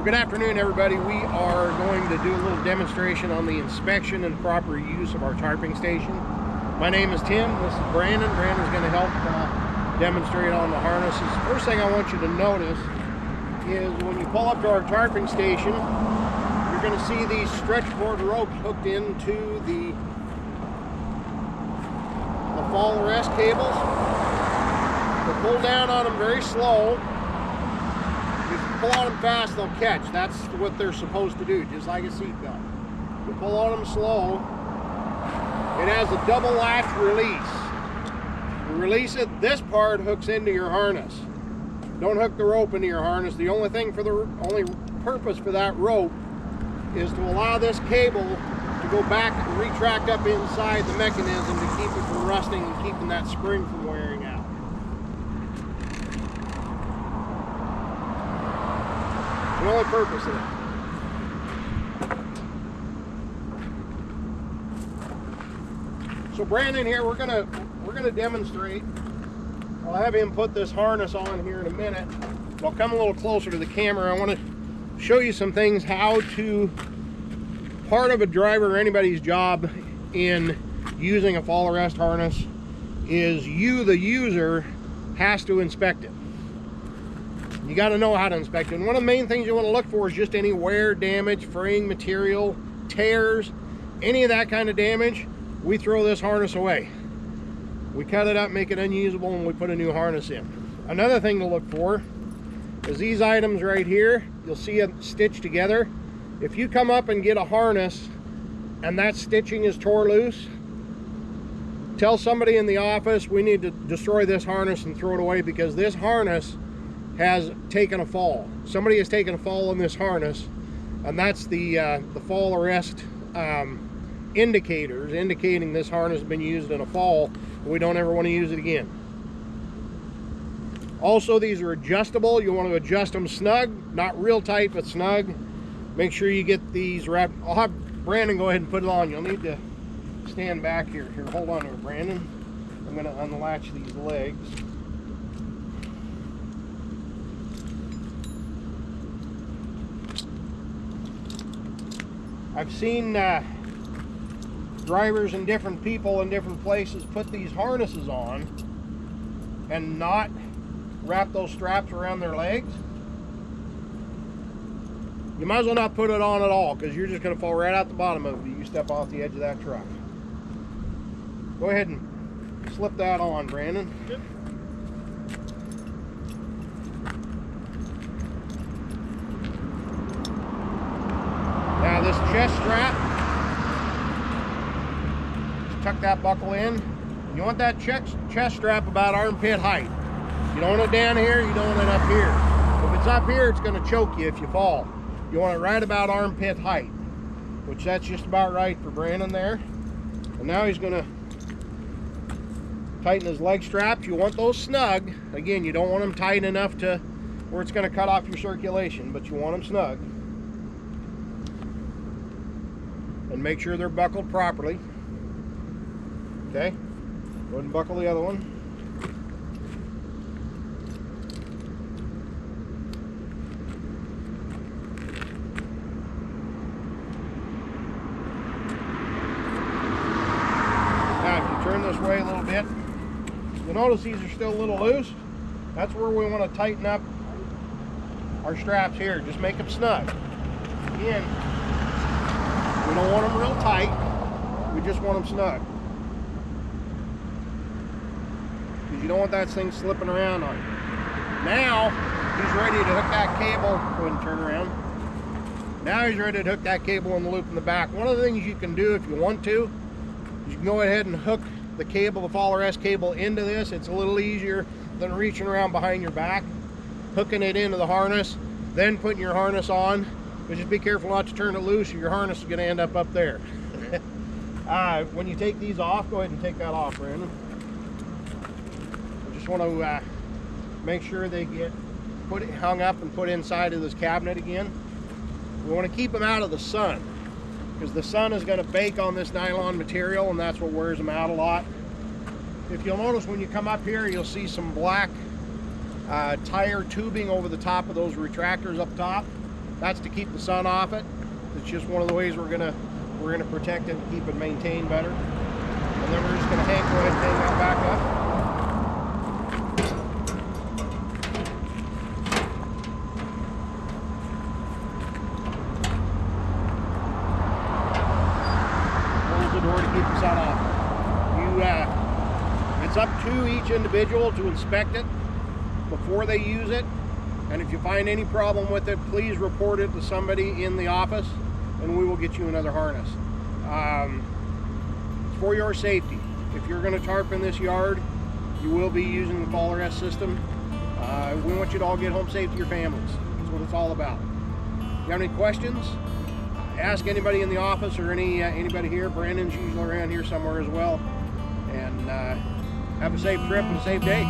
Good afternoon, everybody. We are going to do a little demonstration on the inspection and proper use of our tarping station. My name is Tim. This is Brandon. Brandon's going to help demonstrate on the harnesses. First thing I want you to notice is when you pull up to our tarping station, you're going to see these stretch cord ropes hooked into the fall arrest cables. You pull down on them very slow. If you pull on them fast, they'll catch. That's what they're supposed to do, just like a seatbelt. You pull on them slow. It has a double latch release. You release it, this part hooks into your harness. Don't hook the rope into your harness. The only purpose for that rope is to allow this cable to go back and retract up inside the mechanism to keep it from rusting and keeping that spring from wearing out. The only purpose of that. So Brandon here, we're gonna demonstrate. I'll have him put this harness on here in a minute. I'll come a little closer to the camera. I want to show you some things how to. Part of a driver or anybody's job in using a fall arrest harness is you, the user, has to inspect it. You got to know how to inspect it. And one of the main things you want to look for is just any wear, damage, fraying material, tears, any of that kind of damage. We throw this harness away. We cut it up, make it unusable, and we put a new harness in. Another thing to look for is these items right here. You'll see it stitched together. If you come up and get a harness and that stitching is tore loose, tell somebody in the office we need to destroy this harness and throw it away, because this harness has taken a fall. Somebody has taken a fall in this harness, and that's the fall arrest indicators indicating this harness has been used in a fall. We don't ever want to use it again. Also, these are adjustable. You want to adjust them snug, not real tight, but snug. Make sure you get these wrapped. I'll have Brandon go ahead and put it on. You'll need to stand back here. Here, hold on here, Brandon. I'm going to unlatch these legs. I've seen drivers and different people in different places put these harnesses on and not wrap those straps around their legs. You might as well not put it on at all, because you're just going to fall right out the bottom of it if you step off the edge of that truck. Go ahead and slip that on, Brandon. Yep. Now this chest strap, just tuck that buckle in. You want that chest strap about armpit height. You don't want it down here, you don't want it up here. If it's up here, it's going to choke you if you fall. You want it right about armpit height, which that's just about right for Brandon there. And now he's going to tighten his leg straps. You want those snug. Again, you don't want them tight enough to where it's going to cut off your circulation, but you want them snug. And make sure they're buckled properly. Okay, go ahead and buckle the other one. Now, if you turn this way a little bit, you'll notice these are still a little loose. That's where we want to tighten up our straps here. Just make them snug. Again, we don't want them real tight. We just want them snug. Because you don't want that thing slipping around on you. Now, he's ready to hook that cable. Go ahead and turn around. Now he's ready to hook that cable in the loop in the back. One of the things you can do if you want to, you can go ahead and hook the cable, the fall arrest cable, into this. It's a little easier than reaching around behind your back, hooking it into the harness, then putting your harness on. But just be careful not to turn it loose, or your harness is going to end up there. When you take these off, go ahead and take that off, Brandon. I just want to make sure they get hung up and put inside of this cabinet again. We want to keep them out of the sun, because the sun is going to bake on this nylon material, and that's what wears them out a lot. If you'll notice, when you come up here, you'll see some black tire tubing over the top of those retractors up top. That's to keep the sun off it. It's just one of the ways we're gonna protect it and keep it maintained better. And then we're just gonna go ahead and hang that back up. Close the door to keep the sun off. It's up to each individual to inspect it before they use it. And if you find any problem with it, please report it to somebody in the office and we will get you another harness. It's for your safety. If you're going to tarp in this yard, you will be using the fall arrest system. We want you to all get home safe to your families. That's what it's all about. If you have any questions, ask anybody in the office or anybody here. Brandon's usually around here somewhere as well. And have a safe trip and a safe day.